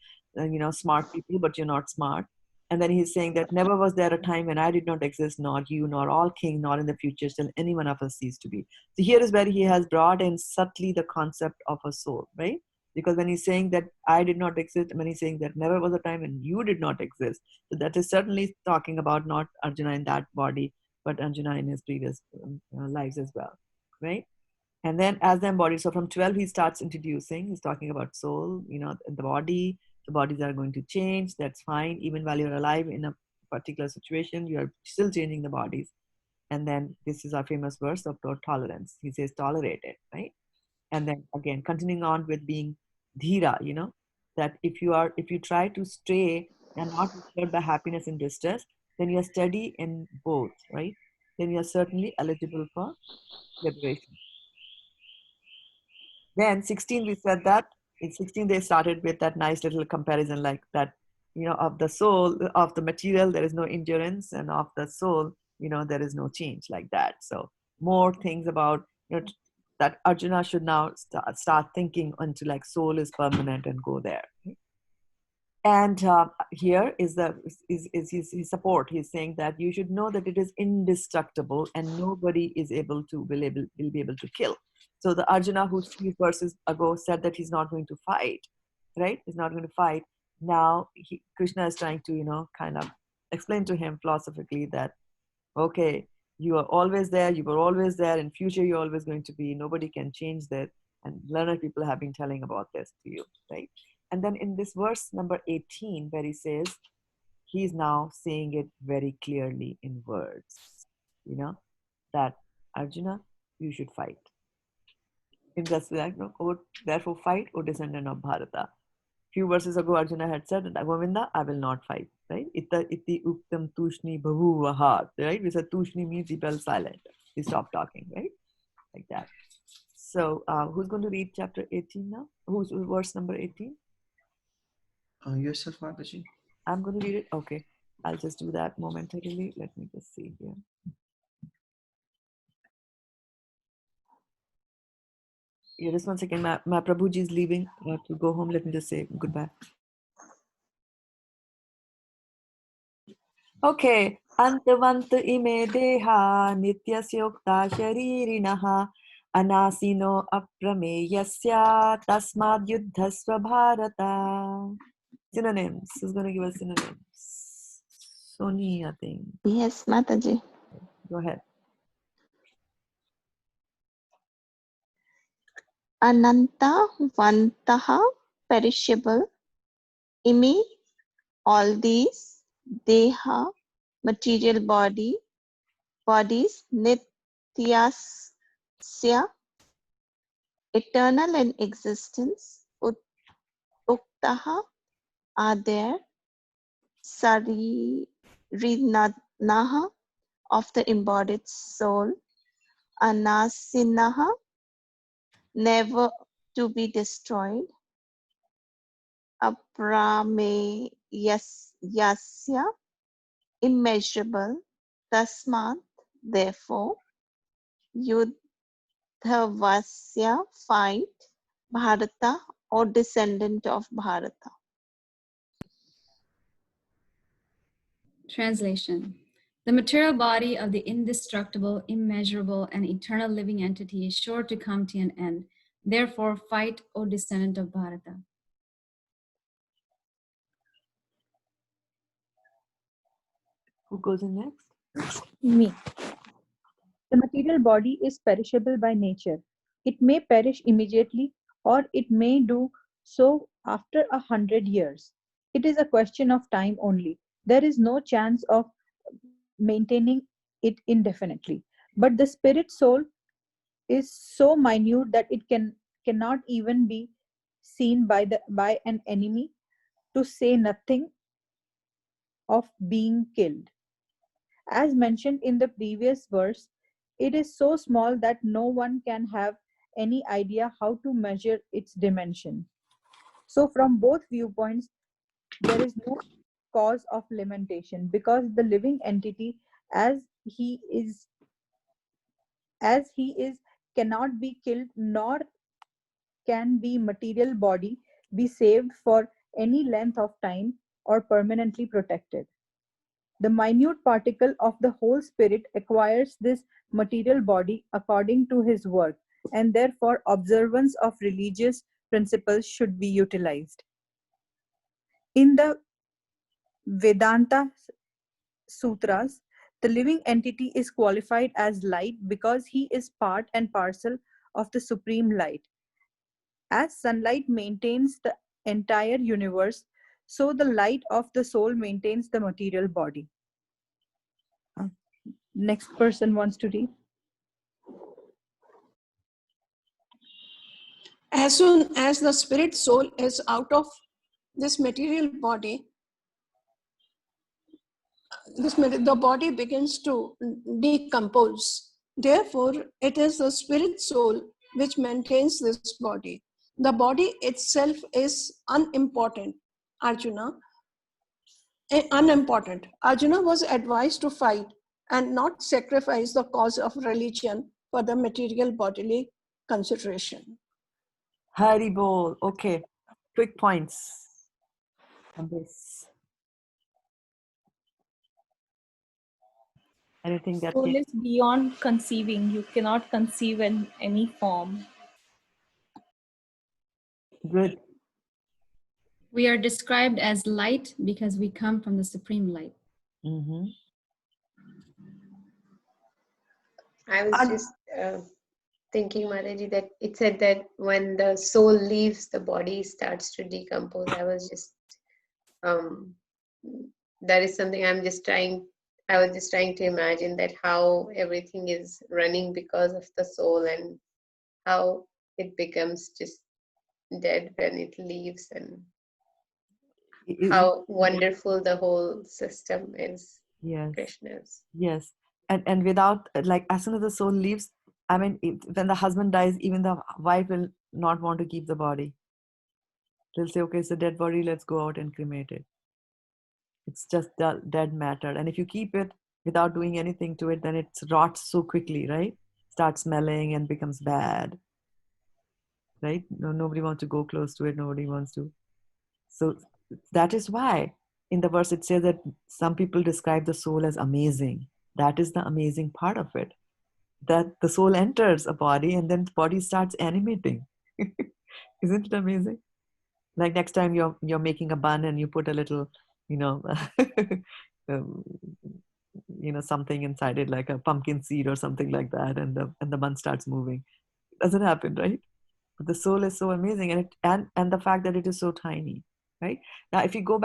smart people, but you're not smart. And then he's saying that never was there a time when I did not exist, nor you, nor all king, nor in the future shall any one of us cease to be. So here is where he has brought in subtly the concept of a soul, right? Because when he's saying that I did not exist, when he's saying that never was a time when you did not exist, so that is certainly talking about not Arjuna in that body, but Arjuna in his previous lives as well, right? And then as the embodied, so from 12 he starts introducing, he's talking about soul, the bodies are going to change, that's fine. Even while you're alive in a particular situation, you are still changing the bodies. And then this is our famous verse of tolerance. He says tolerate it, right? And then again, continuing on with being dhira, that if you try to stray and not disturbed by happiness and distress, then you're steady in both, right? Then you're certainly eligible for liberation. Then 16, we said that in 16 they started with that nice little comparison like that, of the soul, of the material, there is no endurance, and of the soul, there is no change like that. So more things about, that Arjuna should now start thinking into like soul is permanent and go there. And here is his support. He's saying that you should know that it is indestructible and nobody will be able to kill. So the Arjuna who 3 verses ago said that he's not going to fight, right? He's not going to fight. Now Krishna is trying to, kind of explain to him philosophically that, okay, you are always there, you were always there, in future you're always going to be, nobody can change that. And learned people have been telling about this to you, right? And then in this verse number 18, where he says, he's now saying it very clearly in words, that Arjuna, you should fight. In just like, therefore fight, O descendant of Bharata. Few verses ago, Arjuna had said, Govinda, I will not fight, right? Iti uktam tushni bhavuvaha, right? We said tushni means he fell silent. He stopped talking, right? Like that. So who's going to read chapter 18 now? Who's verse number 18? Yourself, Mataji. I'm going to read it. Okay. I'll just do that momentarily. Let me just see here. Yeah, just 1 second. My Prabhuji is leaving to go home. Let me just say goodbye. Okay. Antavant ime deha nityasyokta sharirinaha anasino aprameyasya tasmad yuddhasva bharata. Synonyms. Who's going to give us synonyms? Sony, I think. Yes, Mataji. Go ahead. Ananta Vantaha, perishable. Imi, all these. Deha, material bodies. Nityasya, eternal in existence. Uktaha, are there. Saririnaha, of the embodied soul. Anasinaha, never to be destroyed. Aprameyasya, immeasurable. Tasmat, therefore. Yudhavasya, fight. Bharata, or descendant of Bharata. Translation. The material body of the indestructible, immeasurable, and eternal living entity is sure to come to an end. Therefore, fight, O descendant of Bharata. Who goes in next? Me. The material body is perishable by nature. It may perish immediately or it may do so after 100 years. It is a question of time only. There is no chance of maintaining it indefinitely. But the spirit soul is so minute that it cannot even be seen by an enemy, to say nothing of being killed. As mentioned in the previous verse, it is so small that no one can have any idea how to measure its dimension. So from both viewpoints, there is no cause of lamentation, because the living entity as he is cannot be killed, nor can the material body be saved for any length of time or permanently protected. The minute particle of the whole spirit acquires this material body according to his work, and therefore observance of religious principles should be utilized. In the Vedanta Sutras, the living entity is qualified as light because he is part and parcel of the supreme light. As sunlight maintains the entire universe, so the light of the soul maintains the material body. Next person wants to read. As soon as the spirit soul is out of this material body, the body begins to decompose. Therefore, it is the spirit soul which maintains this body. The body itself is unimportant, Arjuna. Unimportant. Arjuna was advised to fight and not sacrifice the cause of religion for the material bodily consideration. Hari bol. Okay. Quick points on this. Anything that Soul came? is beyond conceiving. You cannot conceive in any form. Good. We are described as light because we come from the supreme light. Mm-hmm. I was just thinking, Mataji, that it said that when the soul leaves, the body starts to decompose. I was just, that is something I was just trying to imagine that how everything is running because of the soul and how it becomes just dead when it leaves, and how wonderful the whole system is. Yes. Krishna's. Yes. And without, like, as soon as the soul leaves, I mean, when the husband dies, even the wife will not want to keep the body. They'll say, okay, it's a dead body, let's go out and cremate it. It's just dead matter. And if you keep it without doing anything to it, then it rots so quickly, right? Starts smelling and becomes bad, right? Nobody wants to go close to it. Nobody wants to. So that is why in the verse it says that some people describe the soul as amazing. That is the amazing part of it. That the soul enters a body and then the body starts animating. Isn't it amazing? Like next time you're making a bun and you put a little, um, something inside it, like a pumpkin seed or something like that, and the bun starts moving. It doesn't happen, right? But the soul is so amazing, and the fact that it is so tiny, right? Now, if you go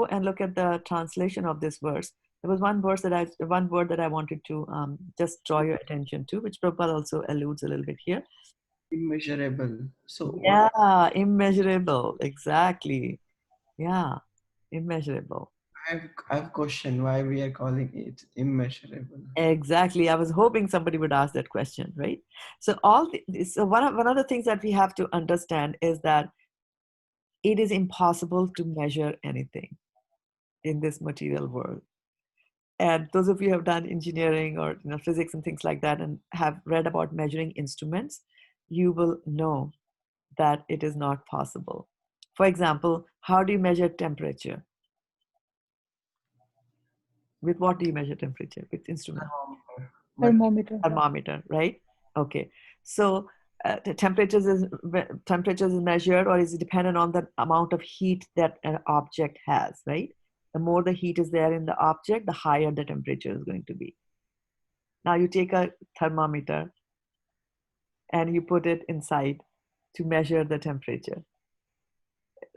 and look at the translation of this verse, there was one word that I wanted to just draw your attention to, which Prabhupada also alludes a little bit here. Immeasurable. So Yeah, immeasurable. Exactly. Yeah, immeasurable. I have a question why we are calling it immeasurable. Exactly. I was hoping somebody would ask that question, right? So one of the things that we have to understand is that it is impossible to measure anything in this material world. And those of you who have done engineering or physics and things like that and have read about measuring instruments, you will know that it is not possible. For example, how do you measure temperature? With what do you measure temperature? With instrument? Thermometer, right? Okay. So the temperatures is measured, or is it dependent on the amount of heat that an object has, right? The more the heat is there in the object, the higher the temperature is going to be. Now you take a thermometer and you put it inside to measure the temperature,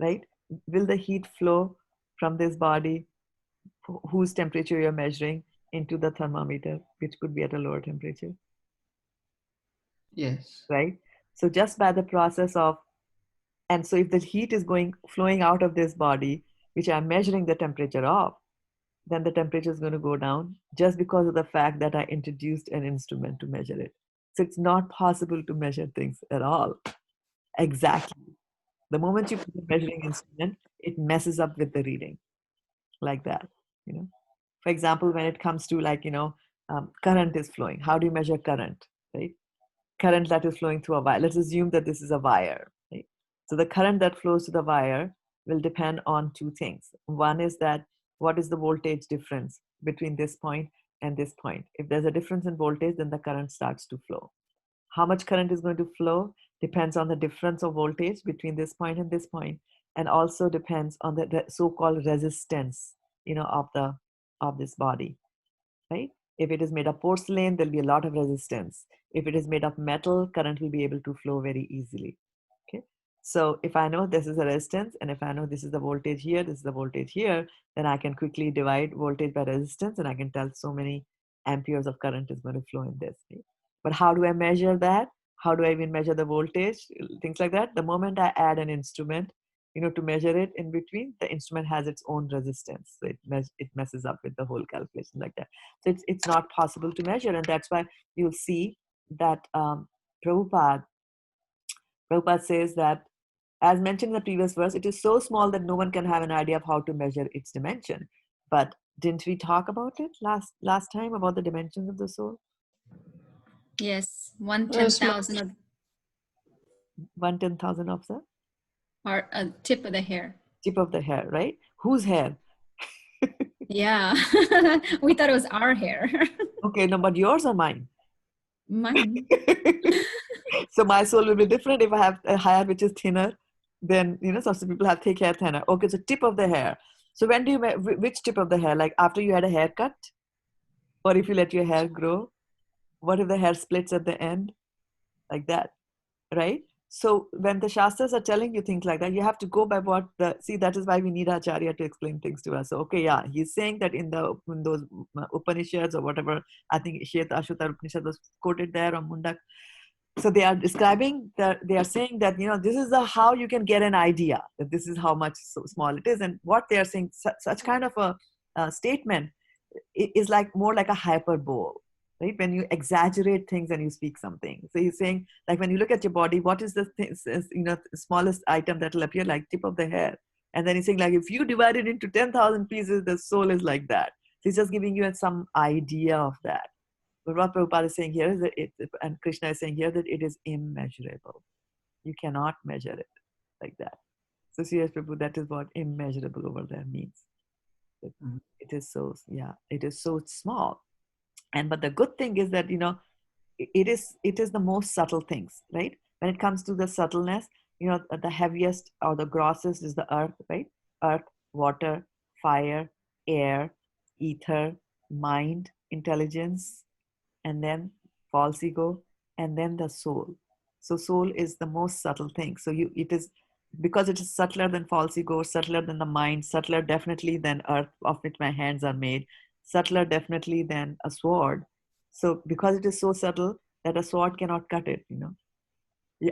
right? Will the heat flow from this body whose temperature you're measuring into the thermometer, which could be at a lower temperature? Yes. Right? So just by the process of, and so if the heat is flowing out of this body, which I'm measuring the temperature of, then the temperature is going to go down just because of the fact that I introduced an instrument to measure it. So it's not possible to measure things at all. Exactly. The moment you put a measuring instrument, it messes up with the reading like that. For example, when it comes to current is flowing. How do you measure current, right? Current that is flowing through a wire. Let's assume that this is a wire, right? So the current that flows to the wire will depend on two things. One is that what is the voltage difference between this point and this point. If there's a difference in voltage, then the current starts to flow. How much current is going to flow depends on the difference of voltage between this point and this point, and also depends on the so-called resistance, of this body, right? If it is made of porcelain, there'll be a lot of resistance. If it is made of metal, current will be able to flow very easily. Okay. So if I know this is a resistance, and if I know this is the voltage here, this is the voltage here, then I can quickly divide voltage by resistance, and I can tell so many amperes of current is going to flow in this. Right? But how do I measure that? How do I even measure the voltage? Things like that. The moment I add an instrument, to measure it in between, the instrument has its own resistance. So it messes up with the whole calculation like that. So it's not possible to measure, and that's why you'll see that Prabhupada says that, as mentioned in the previous verse, it is so small that no one can have an idea of how to measure its dimension. But didn't we talk about it last time about the dimensions of the soul? Yes, 1/10,000 of 1/10,000 of the or a tip of the hair. tip of the hair, right? Whose hair? Yeah, we thought it was our hair. Okay, no, but yours or mine? Mine. So my soul will be different if I have a hair which is thinner. Then some people have thick hair, thinner. Okay, so tip of the hair. So when do you which tip of the hair? Like after you had a haircut, or if you let your hair grow? What if the hair splits at the end, like that, right? So when the Shastras are telling you things like that, you have to go by what that is why we need Acharya to explain things to us. So, okay, yeah, he's saying that in those Upanishads or whatever, I think Sheta Ashuta Upanishad was quoted there, or Mundak. So they are describing that, they are saying that, this is how you can get an idea that this is how much so small it is. And what they are saying, such kind of a statement is like more like a hyperbole. Right? When you exaggerate things and you speak something. So he's saying, like, when you look at your body, what is the smallest item that will appear, like tip of the hair? And then he's saying, like, if you divide it into 10,000 pieces, the soul is like that. So he's just giving you some idea of that. But what Prabhupada is saying here is that and Krishna is saying here that it is immeasurable. You cannot measure it like that. So C.S. Prabhu, that is what immeasurable over there means. It is so, it is so small. But the good thing is that it is the most subtle things, right? When it comes to the subtleness, the heaviest or the grossest is the earth, right? Earth, water, fire, air, ether, mind, intelligence, and then false ego, and then the soul. So soul is the most subtle thing. So it is, because it is subtler than false ego, subtler than the mind, subtler definitely than earth, of which my hands are made, subtler definitely than a sword. So because it is so subtle that a sword cannot cut it,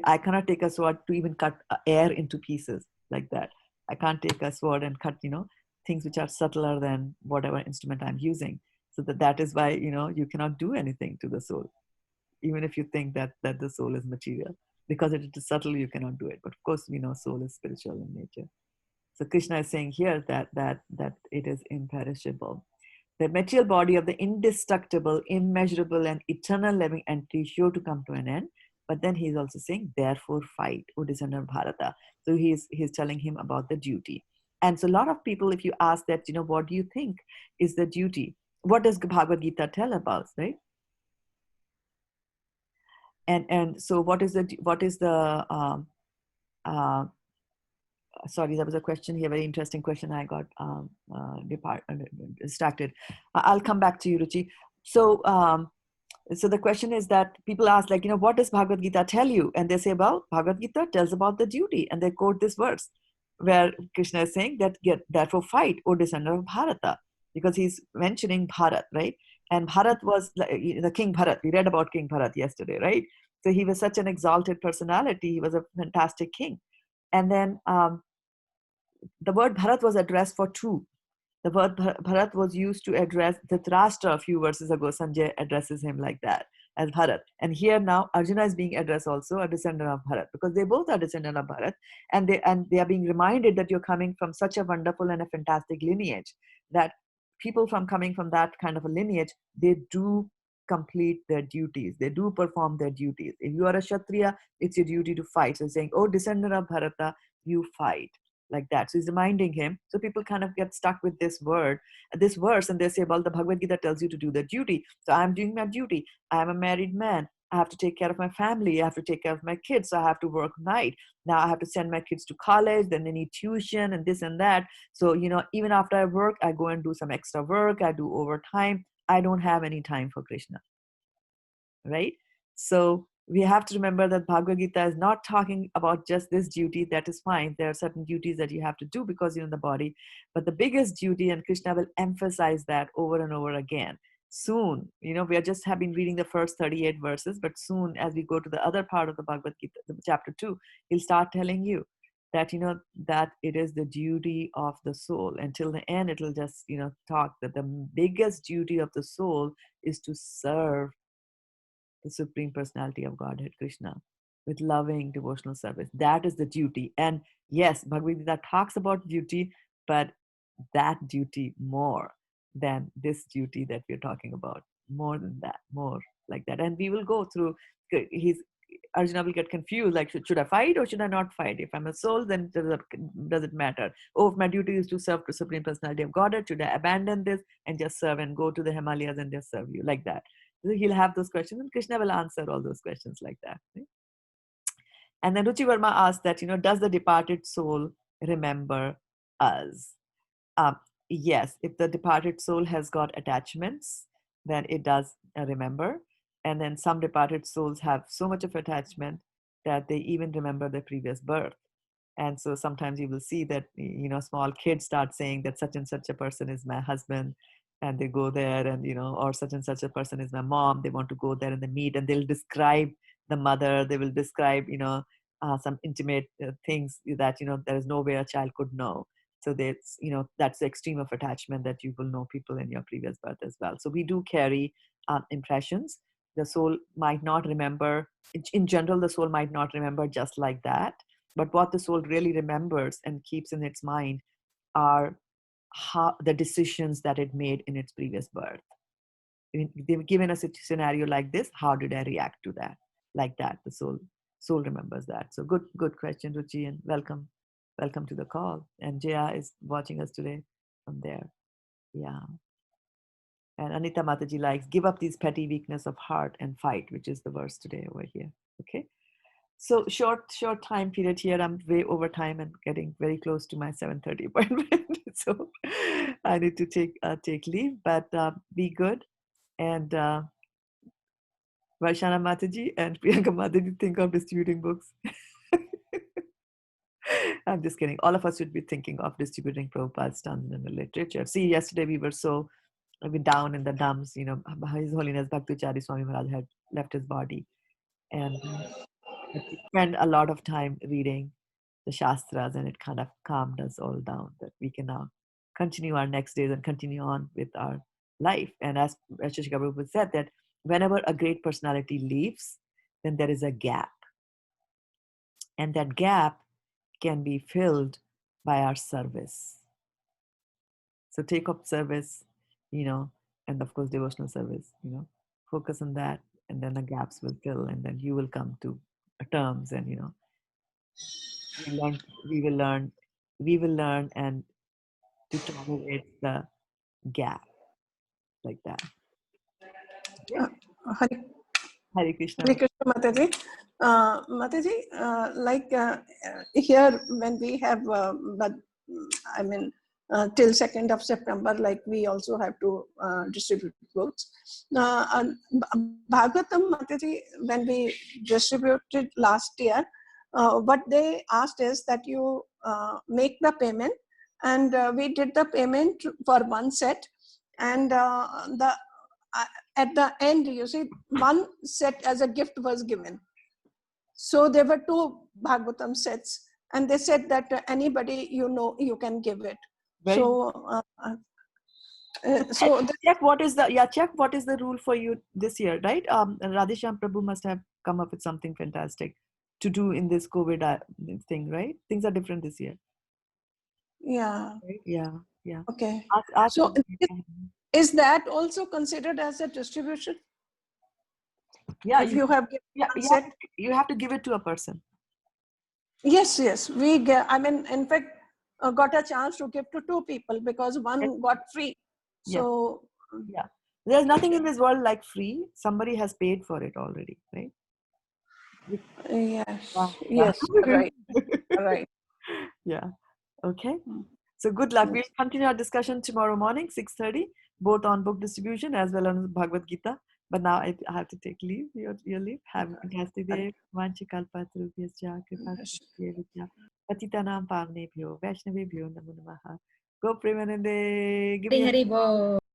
I cannot take a sword to even cut air into pieces like that. I can't take a sword and cut, things which are subtler than whatever instrument I'm using. So that is why, you cannot do anything to the soul, even if you think that the soul is material. Because it is subtle, you cannot do it. But of course, we know soul is spiritual in nature. So Krishna is saying here that it is imperishable. The material body of the indestructible, immeasurable, and eternal living entity is sure to come to an end. But then he's also saying, therefore fight, O descendant of Bharata. So he's telling him about the duty. And so a lot of people, if you ask that, what do you think is the duty? What does Bhagavad-gita tell about, right? And so what is the sorry, there was a question here, very interesting question. I got distracted. I'll come back to you, Ruchi. So the question is that people ask, like, what does Bhagavad Gita tell you? And they say, well, Bhagavad Gita tells about the duty. And they quote this verse where Krishna is saying that, therefore fight, O descendant of Bharata, because he's mentioning Bharat, right? And Bharat was the King Bharat. We read about King Bharat yesterday, right? So he was such an exalted personality. He was a fantastic king. And then the word Bharat was addressed for two. The word Bharat was used to address Dhritarashtra a few verses ago. Sanjay addresses him like that, as Bharat. And here now Arjuna is being addressed also a descendant of Bharat, because they both are descendant of Bharat. And they are being reminded that you're coming from such a wonderful and a fantastic lineage, that people coming from that kind of a lineage, they do complete their duties. They do perform their duties. If you are a Kshatriya, it's your duty to fight. So saying, oh, descendant of Bharata, you fight. like that. So he's reminding him. So people kind of get stuck with this verse, and they say, well, the Bhagavad Gita tells you to do the duty. So I'm doing my duty. I'm a married man. I have to take care of my family. I have to take care of my kids. So I have to work night. Now I have to send my kids to college. Then they need tuition and this and that. So, even after I work, I go and do some extra work. I do overtime. I don't have any time for Krishna, right? So we have to remember that Bhagavad Gita is not talking about just this duty. That is fine. There are certain duties that you have to do because you're in the body. But the biggest duty, and Krishna will emphasize that over and over again. Soon, we have been reading the first 38 verses, but soon as we go to the other part of the Bhagavad Gita, the chapter 2, he'll start telling you that, that it is the duty of the soul. Until the end, it'll just, talk that the biggest duty of the soul is to serve the Supreme Personality of Godhead, Krishna, with loving devotional service. That is the duty. And yes, Bhagavad Gita talks about duty, but that duty more than this duty that we're talking about. More than that, more like that. And we will go through, Arjuna will get confused, like, should I fight or should I not fight? If I'm a soul, then does it matter? Oh, if my duty is to serve the Supreme Personality of Godhead, should I abandon this and just serve and go to the Himalayas and just serve you? Like that. So he'll have those questions, and Krishna will answer all those questions like that. Right? And then Ruchi Verma asked that, does the departed soul remember us? Yes, if the departed soul has got attachments, then it does remember. And then some departed souls have so much of attachment that they even remember their previous birth. And so sometimes you will see that, small kids start saying that such and such a person is my husband, and they go there, and, or such and such a person is my mom. They want to go there and they meet, and they'll describe the mother. They will describe, some intimate things that, there is no way a child could know. So that's, that's the extreme of attachment, that you will know people in your previous birth as well. So we do carry impressions. The soul might not remember, in general, the soul might not remember just like that. But what the soul really remembers and keeps in its mind are the decisions that it made in its previous birth. They've given us a scenario like this. How did I react to that? Like that, the soul remembers that. So good question, Ruchi, and welcome to the call. And Jaya is watching us today from there. Yeah. And Anita Mataji likes, give up these petty weakness of heart and fight, which is the verse today over here. Okay. So short time period here. I'm way over time and getting very close to my 7:30 appointment. So I need to take leave, but be good. And Vaishana Mataji and Priyanka Mataji, think of distributing books. I'm just kidding. All of us should be thinking of distributing Prabhupada's Tanzania literature. See, yesterday we were so down in the dumps. His Holiness Bhaktichari Swami Maharaj had left his body. And we spend a lot of time reading the Shastras, and it kind of calmed us all down, that we can now continue our next days and continue on with our life. And as Shishika Prabhupada said, that whenever a great personality leaves, then there is a gap. And that gap can be filled by our service. So take up service, and of course devotional service, focus on that, and then the gaps will fill, and then you will come to terms, and we will learn and to tolerate the gap, like that. Uh, Hare Hare Krishna. Hare Krishna, Mataji. Mataji, here when we have, till 2nd of September, like we also have to distribute books. Bhagavatam, Mataji, when we distributed last year, what they asked is that you make the payment, and we did the payment for one set, and at the end, you see, one set as a gift was given. So there were 2 Bhagavatam sets, and they said that anybody you can give it. Very so check what is the rule for you this year, right? Radhesham Prabhu must have come up with something fantastic to do in this COVID thing, right? Things are different this year. Yeah. Right? Yeah. Okay. Ask So is that also considered as a distribution? Yeah. If you have you have to give it to a person. Yes. We get. In fact, got a chance to give to 2 people because one got free. So yeah, there's nothing in this world like free. Somebody has paid for it already, right? yes, Yeah. yes, right, right. Yeah. Okay. So good luck. We'll continue our discussion tomorrow morning, 6:30, both on book distribution as well as Bhagavad-gita. But now I have to take leave. Your leave. Have a fantastic day. Vanchikalpatarubhyascha kripasidhya patitanam pavnebhyo vaishnavebhyo namo namaha. Go Premanande. Give Hari me a Hari Bol.